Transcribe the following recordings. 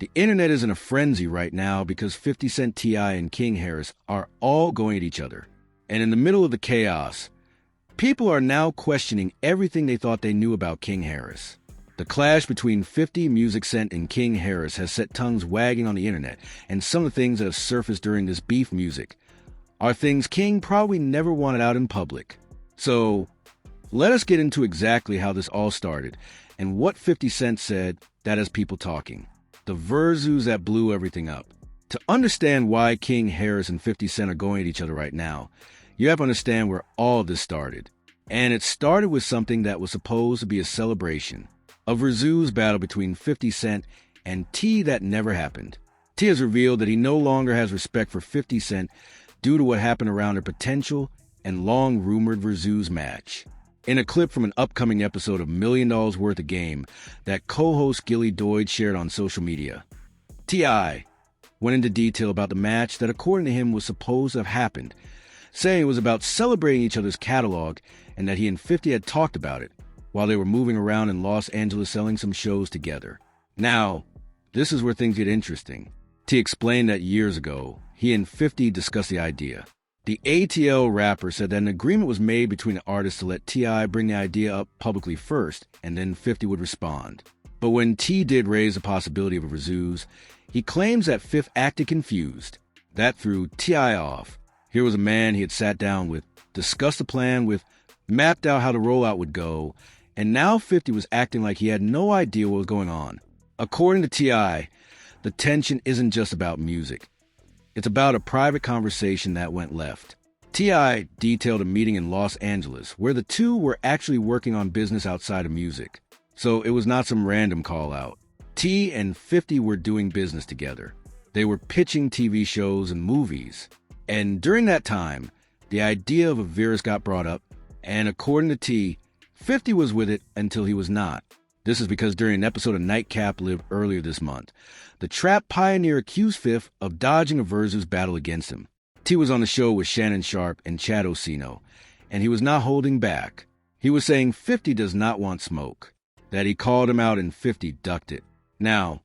The internet is in a frenzy right now because 50 Cent, T.I., and King Harris are all going at each other. And in the middle of the chaos, people are now questioning everything they thought they knew about King Harris. The clash between 50, Music Cent, and King Harris has set tongues wagging on the internet, and some of the things that have surfaced during this beef music are things King probably never wanted out in public. So, let us get into exactly how this all started, and what 50 Cent said that has people talking. The versus that blew everything up. To understand why King Harris and 50 Cent are going at each other right now, you have to understand where all this started. And it started with something that was supposed to be a celebration. A versus battle between 50 Cent and T that never happened. T has revealed that he no longer has respect for 50 Cent due to what happened around their potential and long-rumored versus match. In a clip from an upcoming episode of $1 Million Worth of Game that co-host Gilly Doyd shared on social media, T.I. went into detail about the match that according to him was supposed to have happened, saying it was about celebrating each other's catalog and that he and 50 had talked about it while they were moving around in Los Angeles selling some shows together. Now, this is where things get interesting. T explained that years ago, he and 50 discussed the idea. The ATL rapper said that an agreement was made between the artists to let T.I. bring the idea up publicly first, and then 50 would respond. But when T did raise the possibility of a versus, he claims that Fifth acted confused. That threw T.I. off. Here was a man he had sat down with, discussed the plan with, mapped out how the rollout would go, and now 50 was acting like he had no idea what was going on. According to T.I., the tension isn't just about music. It's about a private conversation that went left. T.I. detailed a meeting in Los Angeles where the two were actually working on business outside of music. So it was not some random call-out. T and 50 were doing business together. They were pitching TV shows and movies. And during that time, the idea of a virus got brought up, and according to T, 50 was with it until he was not. This is because during an episode of Nightcap Live earlier this month, the trap pioneer accused Fifth of dodging a versus battle against him. T was on the show with Shannon Sharpe and Chad Osino, and he was not holding back. He was saying 50 does not want smoke, that he called him out and 50 ducked it. Now,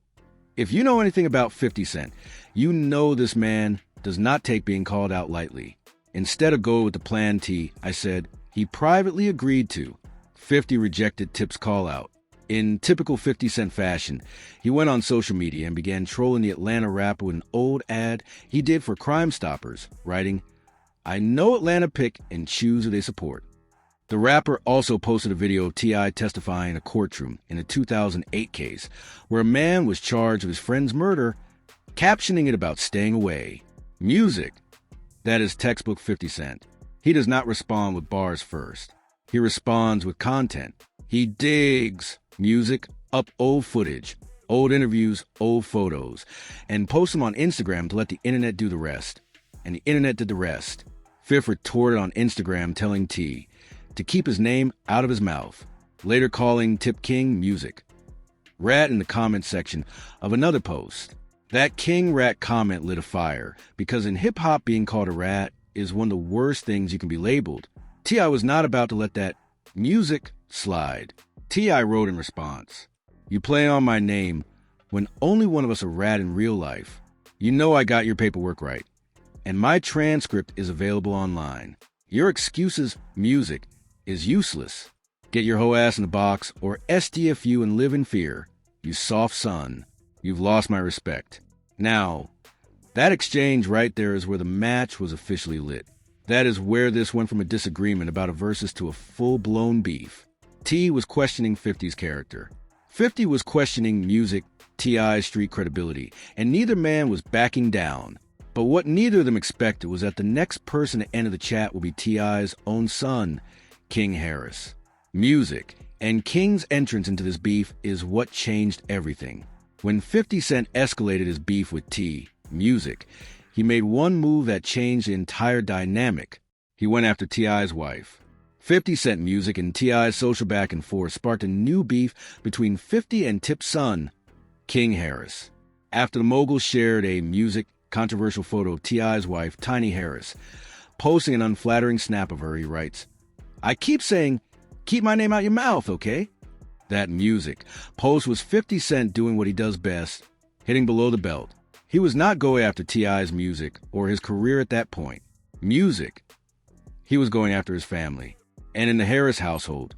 if you know anything about 50 Cent, you know this man does not take being called out lightly. Instead of going with the plan T, I said, he privately agreed to. 50 rejected Tip's call-out. In typical 50 Cent fashion, he went on social media and began trolling the Atlanta rapper with an old ad he did for Crime Stoppers, writing, "I know Atlanta pick and choose who they support." The rapper also posted a video of T.I. testifying in a courtroom in a 2008 case where a man was charged with his friend's murder, captioning it about staying away. Music. That is textbook 50 Cent. He does not respond with bars first. He responds with content. He digs music, up old footage, old interviews, old photos, and posts them on Instagram to let the internet do the rest. And the internet did the rest. Fifth retorted on Instagram telling T to keep his name out of his mouth, later calling Tip King music. Rat in the comment section of another post. That King Rat comment lit a fire, because in hip-hop being called a rat is one of the worst things you can be labeled. T.I. was not about to let that music slide. T.I. wrote in response, "You play on my name when only one of us a rat in real life. You know I got your paperwork right. And my transcript is available online. Your excuses, music, is useless. Get your hoe ass in the box or SDFU and live in fear. You soft son. You've lost my respect." Now, that exchange right there is where the match was officially lit. That is where this went from a disagreement about a versus to a full-blown beef. T was questioning 50's character. 50 was questioning music, T.I.'s street credibility, and neither man was backing down. But what neither of them expected was that the next person to enter the chat would be T.I.'s own son, King Harris. Music, and King's entrance into this beef is what changed everything. When 50 Cent escalated his beef with T, Music, he made one move that changed the entire dynamic. He went after T.I.'s wife. 50 Cent Music and T.I.'s social back and forth sparked a new beef between 50 and Tip's son, King Harris. After the mogul shared a Music controversial photo of T.I.'s wife, Tiny Harris, posting an unflattering snap of her, he writes, "I keep saying, keep my name out your mouth, okay?" That Music post was 50 Cent doing what he does best, hitting below the belt. He was not going after T.I.'s music or his career at that point. Music. He was going after his family. And in the Harris household,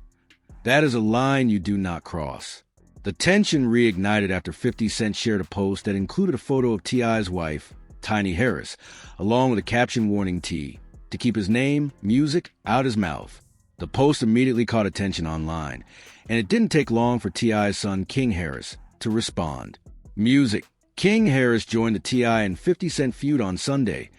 that is a line you do not cross. The tension reignited after 50 Cent shared a post that included a photo of T.I.'s wife, Tiny Harris, along with a caption warning T to keep his name, music, out his mouth. The post immediately caught attention online, and it didn't take long for T.I.'s son, King Harris, to respond. Music. King Harris joined the T.I. and 50 Cent feud on Sunday,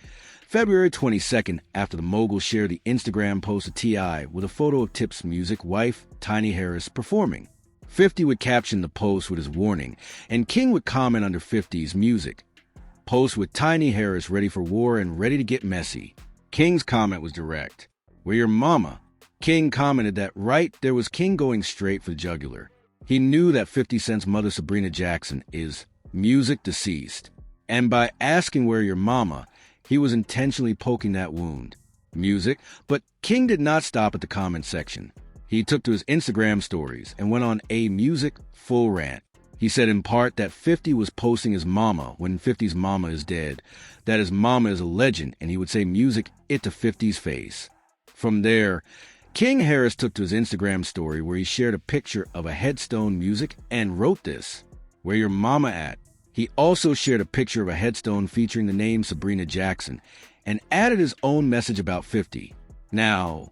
February 22nd, after the mogul shared the Instagram post of T.I. with a photo of Tip's music wife, Tiny Harris, performing. 50 would caption the post with his warning, and King would comment under 50's music. Post with Tiny Harris ready for war and ready to get messy. King's comment was direct. "Where your mama?" King commented that right there was King going straight for the jugular. He knew that 50 Cent's mother, Sabrina Jackson, is music deceased. And by asking where your mama, he was intentionally poking that wound. Music. But King did not stop at the comment section. He took to his Instagram stories and went on a music full rant. He said in part that 50 was posting his mama when 50's mama is dead, that his mama is a legend, and he would say music it to 50's face. From there, King Harris took to his Instagram story where he shared a picture of a headstone music and wrote this: "Where your mama at?" He also shared a picture of a headstone featuring the name Sabrina Jackson and added his own message about 50. Now,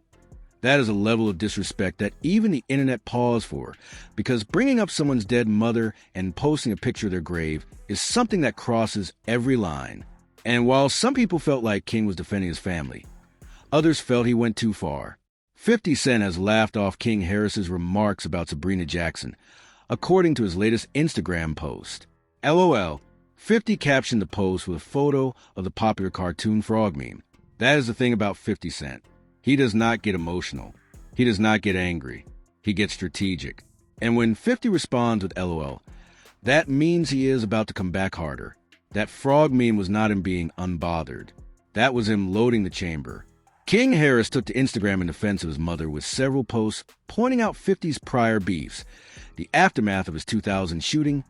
that is a level of disrespect that even the internet paused for, because bringing up someone's dead mother and posting a picture of their grave is something that crosses every line. And while some people felt like King was defending his family, others felt he went too far. 50 Cent has laughed off King Harris's remarks about Sabrina Jackson, according to his latest Instagram post. LOL. 50 captioned the post with a photo of the popular cartoon frog meme. That is the thing about 50 Cent. He does not get emotional. He does not get angry. He gets strategic. And when 50 responds with LOL, that means he is about to come back harder. That frog meme was not him being unbothered. That was him loading the chamber. King Harris took to Instagram in defense of his mother with several posts pointing out 50's prior beefs, the aftermath of his 2000 shooting,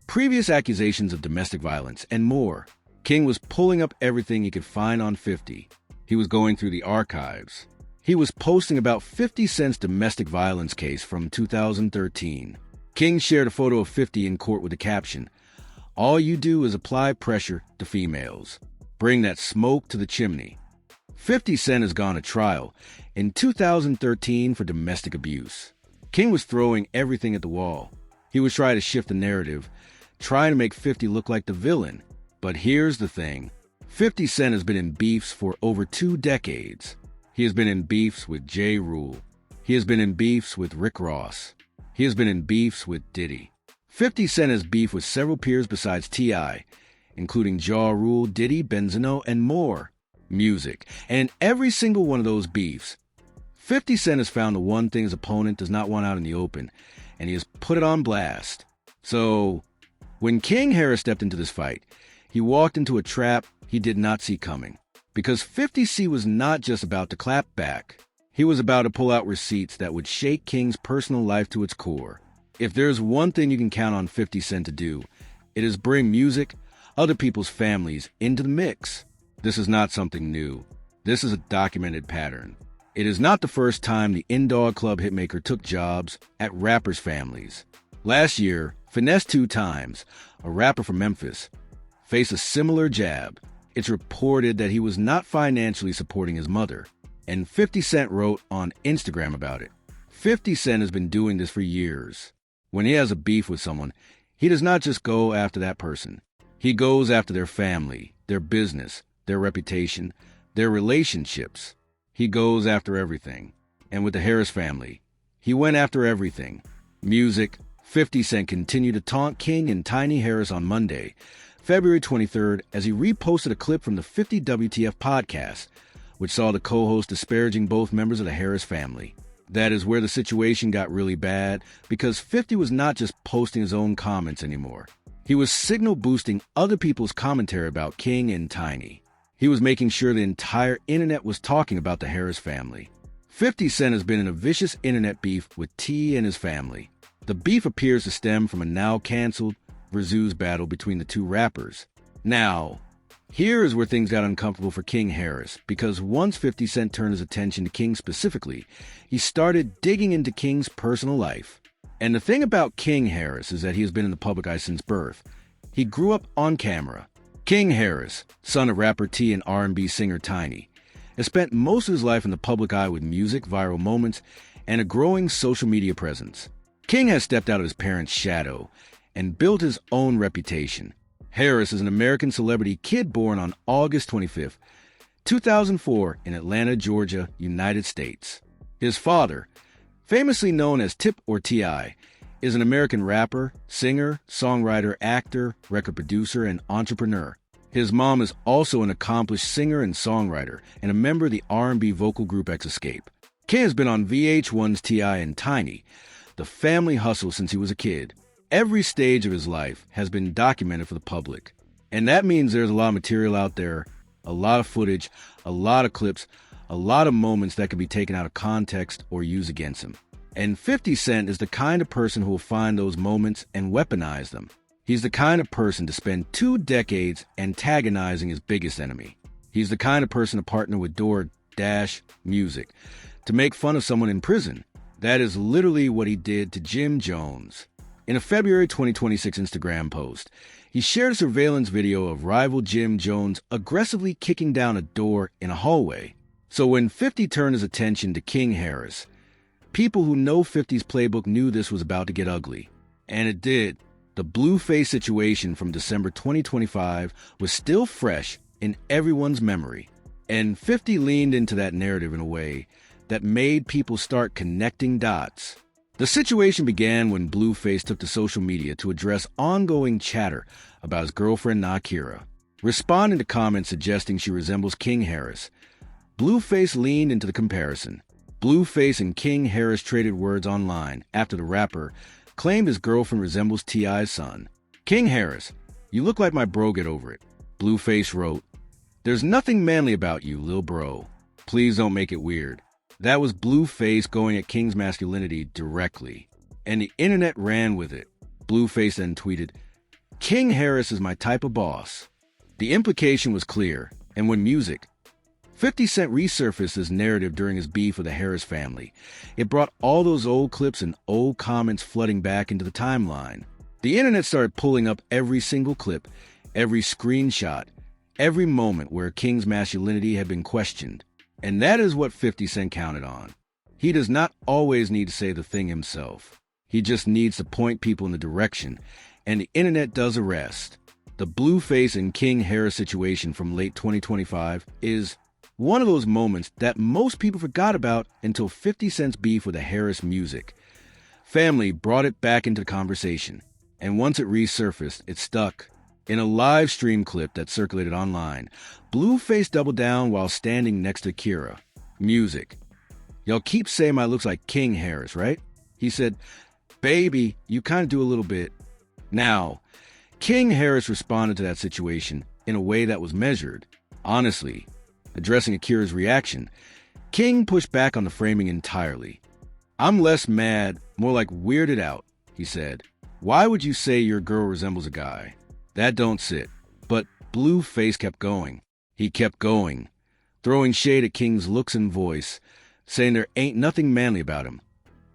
previous accusations of domestic violence, and more. King was pulling up everything he could find on 50. He was going through the archives. He was posting about 50 Cent's domestic violence case from 2013. King shared a photo of 50 in court with the caption, "All you do is apply pressure to females. Bring that smoke to the chimney." 50 Cent has gone to trial in 2013 for domestic abuse. King was throwing everything at the wall. He was trying to shift the narrative, trying to make 50 look like the villain. But here's the thing. 50 Cent has been in beefs for over 2 decades. He has been in beefs with Ja Rule. He has been in beefs with Rick Ross. He has been in beefs with Diddy. 50 Cent has beef with several peers besides T.I., including Ja Rule, Diddy, Benzino, and more. Music. And in every single one of those beefs, 50 Cent has found the one thing his opponent does not want out in the open, and he has put it on blast. So, when King Harris stepped into this fight, he walked into a trap he did not see coming. Because 50 Cent was not just about to clap back. He was about to pull out receipts that would shake King's personal life to its core. If there's one thing you can count on 50 Cent to do, it is bring music, other people's families, into the mix. This is not something new. This is a documented pattern. It is not the first time the In-Dog Club hitmaker took jobs at rappers' families. Last year, Finesse 2 Times, a rapper from Memphis, faced a similar jab. It's reported that he was not financially supporting his mother, and 50 Cent wrote on Instagram about it. 50 Cent has been doing this for years. When he has a beef with someone, he does not just go after that person. He goes after their family, their business, their reputation, their relationships. He goes after everything. And with the Harris family, he went after everything. Music. 50 Cent continued to taunt King and Tiny Harris on Monday, February 23rd, as he reposted a clip from the 50 WTF podcast, which saw the co-host disparaging both members of the Harris family. That is where the situation got really bad, because 50 was not just posting his own comments anymore. He was signal boosting other people's commentary about King and Tiny. He was making sure the entire internet was talking about the Harris family. 50 Cent has been in a vicious internet beef with T and his family. The beef appears to stem from a now canceled versus battle between the two rappers. Now, here is where things got uncomfortable for King Harris, because once 50 Cent turned his attention to King specifically, he started digging into King's personal life. And the thing about King Harris is that he has been in the public eye since birth. He grew up on camera. King Harris, son of rapper T and R&B singer Tiny, has spent most of his life in the public eye with music, viral moments, and a growing social media presence. King has stepped out of his parents' shadow and built his own reputation. Harris is an American celebrity kid born on August 25, 2004 in Atlanta, Georgia, United States. His father, famously known as Tip or T.I., is an American rapper, singer, songwriter, actor, record producer, and entrepreneur. His mom is also an accomplished singer and songwriter and a member of the R&B vocal group X Escape. King has been on VH1's T.I. and Tiny, the family hustle since he was a kid. Every stage of his life has been documented for the public. And that means there's a lot of material out there, a lot of footage, a lot of clips, a lot of moments that can be taken out of context or used against him. And 50 Cent is the kind of person who will find those moments and weaponize them. He's the kind of person to spend 2 decades antagonizing his biggest enemy. He's the kind of person to partner with DoorDash Music to make fun of someone in prison. That is literally what he did to Jim Jones. In a February 2026 Instagram post, he shared a surveillance video of rival Jim Jones aggressively kicking down a door in a hallway. So when 50 turned his attention to King Harris, people who know 50's playbook knew this was about to get ugly. And it did. The Blueface situation from December 2025 was still fresh in everyone's memory. And 50 leaned into that narrative in a way that made people start connecting dots. The situation began when Blueface took to social media to address ongoing chatter about his girlfriend Nakira. Responding to comments suggesting she resembles King Harris, Blueface leaned into the comparison. Blueface and King Harris traded words online after the rapper claimed his girlfriend resembles T.I.'s son. King Harris, you look like my bro, get over it. Blueface wrote, there's nothing manly about you, lil bro. Please don't make it weird. That was Blueface going at King's masculinity directly, and the internet ran with it. Blueface then tweeted, King Harris is my type of boss. The implication was clear, and when music, 50 Cent resurfaced his narrative during his beef with the Harris family. It brought all those old clips and old comments flooding back into the timeline. The internet started pulling up every single clip, every screenshot, every moment where King's masculinity had been questioned. And that is what 50 Cent counted on. He does not always need to say the thing himself. He just needs to point people in the direction, and the internet does the rest. The Blueface and King Harris situation from late 2025 is one of those moments that most people forgot about until 50 Cent's beef with the Harris music family brought it back into the conversation. And once it resurfaced, it stuck. In a live stream clip that circulated online, Blueface doubled down while standing next to Kira. Music. Y'all keep saying my looks like King Harris, right? He said, baby, you kind of do a little bit. Now, King Harris responded to that situation in a way that was measured. Honestly, addressing Akira's reaction, King pushed back on the framing entirely. I'm less mad, more like weirded out, he said. Why would you say your girl resembles a guy? That don't sit. But Blueface kept going. He kept going, throwing shade at King's looks and voice, saying there ain't nothing manly about him,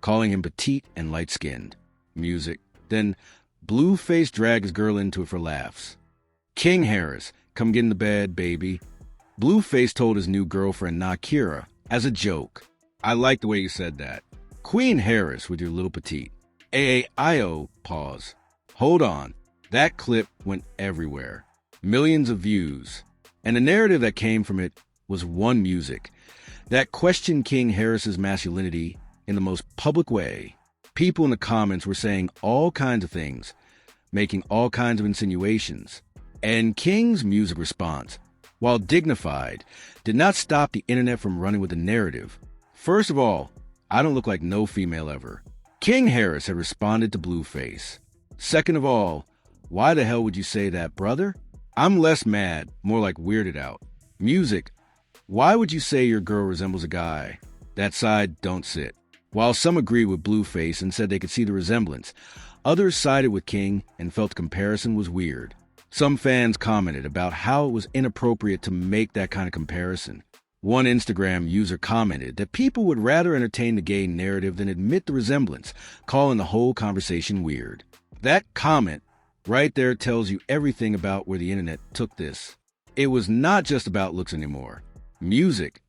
calling him petite and light-skinned. Music. Then Blueface dragged his girl into it for laughs. King Harris, come get in the bed, baby. Blueface told his new girlfriend Nakira as a joke. I like the way you said that. Queen Harris with your little petite. AAIO, pause. Hold on. That clip went everywhere. Millions of views. And the narrative that came from it was one music that questioned King Harris's masculinity in the most public way. People in the comments were saying all kinds of things, making all kinds of insinuations. And King's music response, while dignified, did not stop the internet from running with the narrative. First of all, I don't look like no female ever. King Harris had responded to Blueface. Second of all, why the hell would you say that, brother? I'm less mad, more like weirded out. Music, why would you say your girl resembles a guy? That side don't sit. While some agreed with Blueface and said they could see the resemblance, Others sided with King and felt the comparison was weird. Some fans commented about how it was inappropriate to make that kind of comparison. One Instagram user commented that people would rather entertain the gay narrative than admit the resemblance, calling the whole conversation weird. That comment right there tells you everything about where the internet took this. It was not just about looks anymore. Music.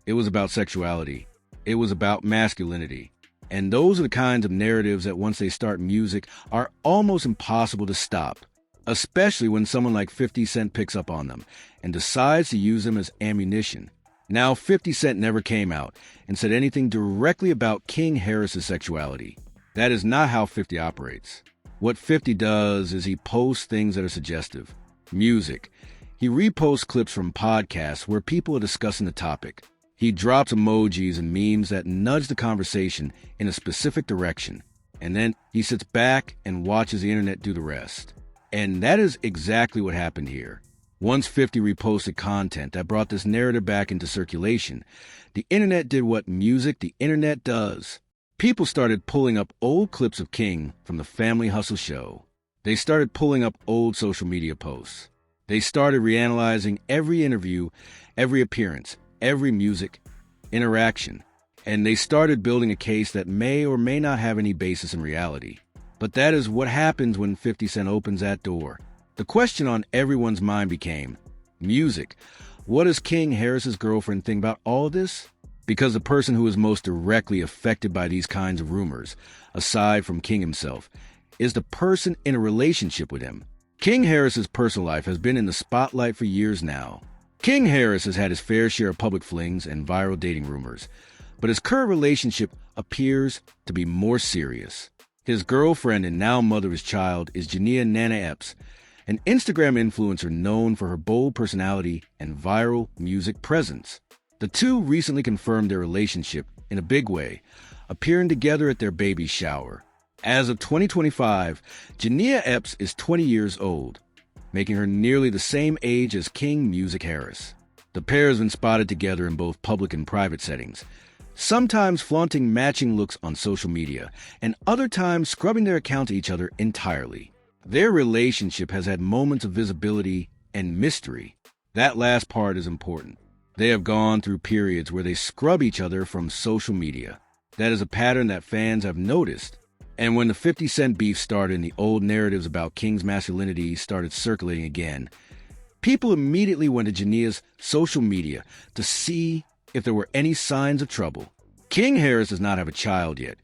It was about sexuality. It was about masculinity. And those are the kinds of narratives that once they start music are almost impossible to stop, especially when someone like 50 Cent picks up on them and decides to use them as ammunition. Now, 50 Cent never came out and said anything directly about King Harris's sexuality. That is not how 50 operates. What 50 does is he posts things that are suggestive. Music. He reposts clips from podcasts where people are discussing the topic. He drops emojis and memes that nudge the conversation in a specific direction. And then he sits back and watches the internet do the rest. And that is exactly what happened here. Once 50 reposted content that brought this narrative back into circulation, the internet did what the internet does. People started pulling up old clips of King from the Family Hustle show. They started pulling up old social media posts. They started reanalyzing every interview, every appearance, every music interaction. And they started building a case that may or may not have any basis in reality. But that is what happens when 50 Cent opens that door. The question on everyone's mind became, music. What does King Harris's girlfriend think about all of this? Because the person who is most directly affected by these kinds of rumors, aside from King himself, is the person in a relationship with him. King Harris's personal life has been in the spotlight for years now. King Harris has had his fair share of public flings and viral dating rumors, but his current relationship appears to be more serious. His girlfriend and now mother of his child is Jania Nana Epps, an Instagram influencer known for her bold personality and viral music presence. The two recently confirmed their relationship in a big way, appearing together at their baby shower. As of 2025, Jania Epps is 20 years old, making her nearly the same age as King Music Harris. The pair has been spotted together in both public and private settings, sometimes flaunting matching looks on social media, and other times scrubbing their account to each other entirely. Their relationship has had moments of visibility and mystery. That last part is important. They have gone through periods where they scrub each other from social media. That is a pattern that fans have noticed. And when the 50 Cent beef started and the old narratives about King's masculinity started circulating again, people immediately went to Jania's social media to see if there were any signs of trouble. King Harris does not have a child yet,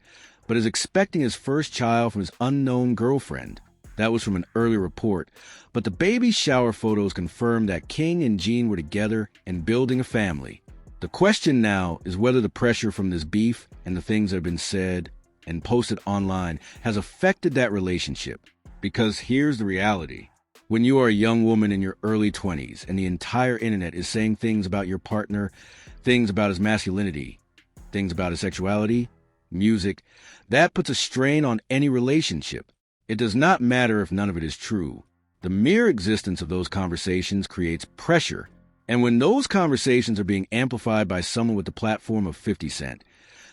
but is expecting his first child from his unknown girlfriend. That was from an earlier report, but the baby shower photos confirmed that King and Jean were together and building a family. The question now is whether the pressure from this beef and the things that have been said and posted online has affected that relationship. Because here's the reality. When you are a young woman in your early 20s and the entire internet is saying things about your partner, things about his masculinity, things about his sexuality, music, that puts a strain on any relationship. It does not matter if none of it is true. The mere existence of those conversations creates pressure. And when those conversations are being amplified by someone with the platform of 50 Cent,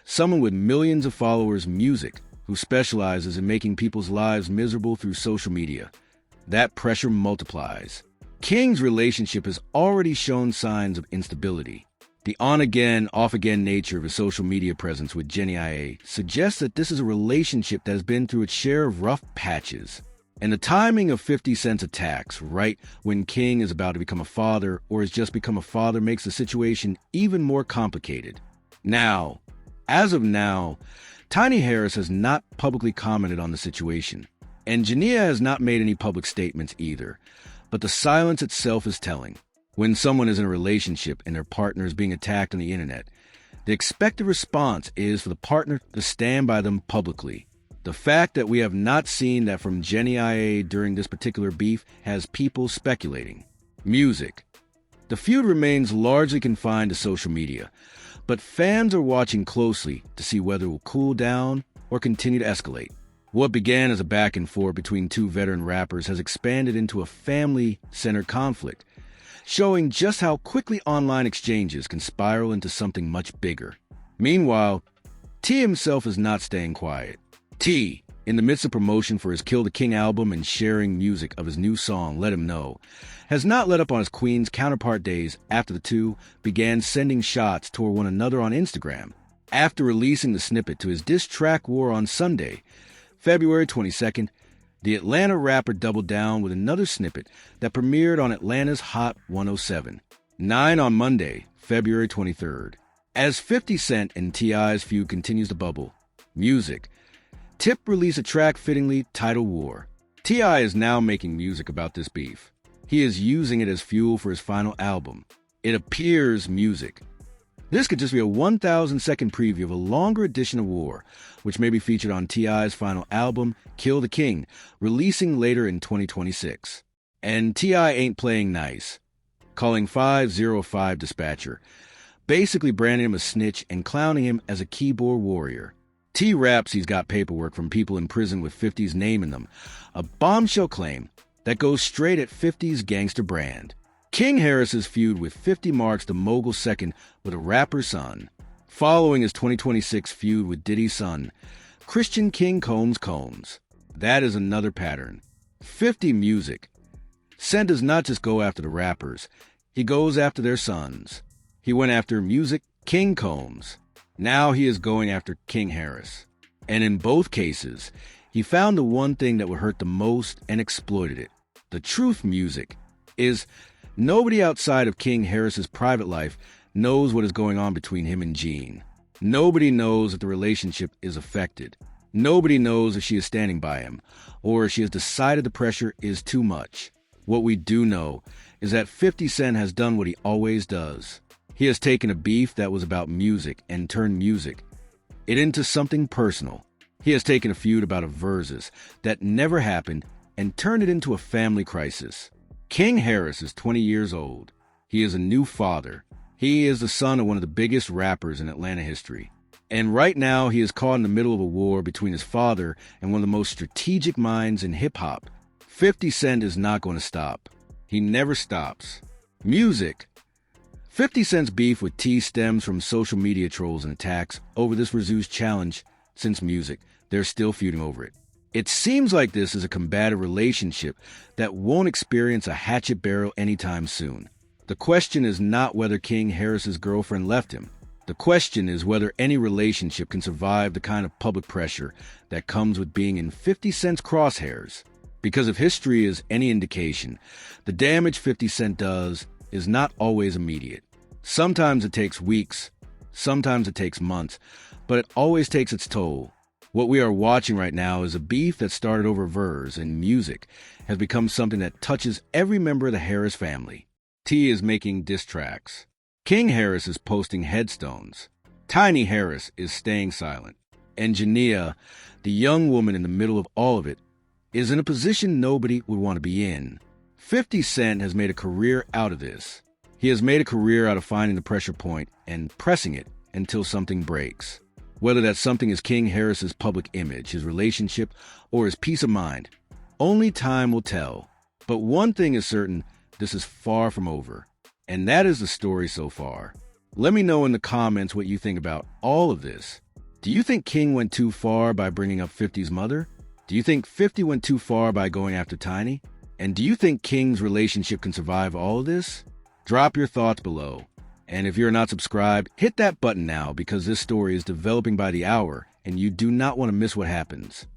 someone with millions of followers, music, who specializes in making people's lives miserable through social media, that pressure multiplies. King's relationship has already shown signs of instability. The on-again, off-again nature of his social media presence with Jenny IA suggests that this is a relationship that has been through its share of rough patches. And the timing of 50 Cent's attacks, right when King is about to become a father or has just become a father, makes the situation even more complicated. Now, as of now, Tiny Harris has not publicly commented on the situation, and Jania has not made any public statements either, but the silence itself is telling. When someone is in a relationship and their partner is being attacked on the internet, the expected response is for the partner to stand by them publicly. The fact that we have not seen that from Jenny IA during this particular beef has people speculating. Music. The feud remains largely confined to social media, but fans are watching closely to see whether it will cool down or continue to escalate. What began as a back and forth between two veteran rappers has expanded into a family-centered conflict, showing just how quickly online exchanges can spiral into something much bigger. Meanwhile, T himself is not staying quiet. T, in the midst of promotion for his Kill the King album and sharing music of his new song, Let Him Know, has not let up on his Queen's counterpart days after the two began sending shots toward one another on Instagram. After releasing the snippet to his diss track war on Sunday, February 22nd, the Atlanta rapper doubled down with another snippet that premiered on Atlanta's Hot 107. 9 on Monday, February 23rd. As 50 Cent and T.I.'s feud continues to bubble, music. Tip released a track fittingly titled War. T.I. is now making music about this beef. He is using it as fuel for his final album. It appears music. This could just be a 1,000-second preview of a longer edition of War, which may be featured on T.I.'s final album, Kill the King, releasing later in 2026. And T.I. ain't playing nice, calling 505 Dispatcher, basically branding him a snitch and clowning him as a keyboard warrior. T raps he's got paperwork from people in prison with 50's name in them, a bombshell claim that goes straight at 50's gangster brand. King Harris's feud with 50 marks the mogul's second with a rapper's son, following his 2026 feud with Diddy's son, Christian King Combs. That is another pattern. 50 music. Cent does not just go after the rappers, he goes after their sons. He went after music King Combs. Now he is going after King Harris. And in both cases, he found the one thing that would hurt the most and exploited it. The truth music is nobody outside of King Harris's private life knows what is going on between him and Jean. Nobody knows that the relationship is affected. Nobody knows if she is standing by him, or if she has decided the pressure is too much. What we do know is that 50 Cent has done what he always does. He has taken a beef that was about music and turned it into something personal. He has taken a feud about a versus that never happened and turned it into a family crisis. King Harris is 20 years old. He is a new father. He is the son of one of the biggest rappers in Atlanta history. And right now, he is caught in the middle of a war between his father and one of the most strategic minds in hip-hop. 50 Cent is not going to stop. He never stops. Music. 50 Cent's beef with T stems from social media trolls and attacks over this versus challenge. Since music, they're still feuding over it. It seems like this is a combative relationship that won't experience a hatchet barrel anytime soon. The question is not whether King Harris's girlfriend left him. The question is whether any relationship can survive the kind of public pressure that comes with being in 50 Cent's crosshairs. Because if history is any indication, the damage 50 Cent does is not always immediate. Sometimes it takes weeks, sometimes it takes months, but it always takes its toll. What we are watching right now is a beef that started over verse and music has become something that touches every member of the Harris family. T is making diss tracks. King Harris is posting headstones. Tiny Harris is staying silent. And Jania, the young woman in the middle of all of it, is in a position nobody would want to be in. 50 Cent has made a career out of this. He has made a career out of finding the pressure point and pressing it until something breaks. Whether that something is King Harris's public image, his relationship, or his peace of mind, only time will tell. But one thing is certain, this is far from over. And that is the story so far. Let me know in the comments what you think about all of this. Do you think King went too far by bringing up 50's mother? Do you think 50 went too far by going after Tiny? And do you think King's relationship can survive all of this? Drop your thoughts below. And if you're not subscribed, hit that button now because this story is developing by the hour and you do not want to miss what happens.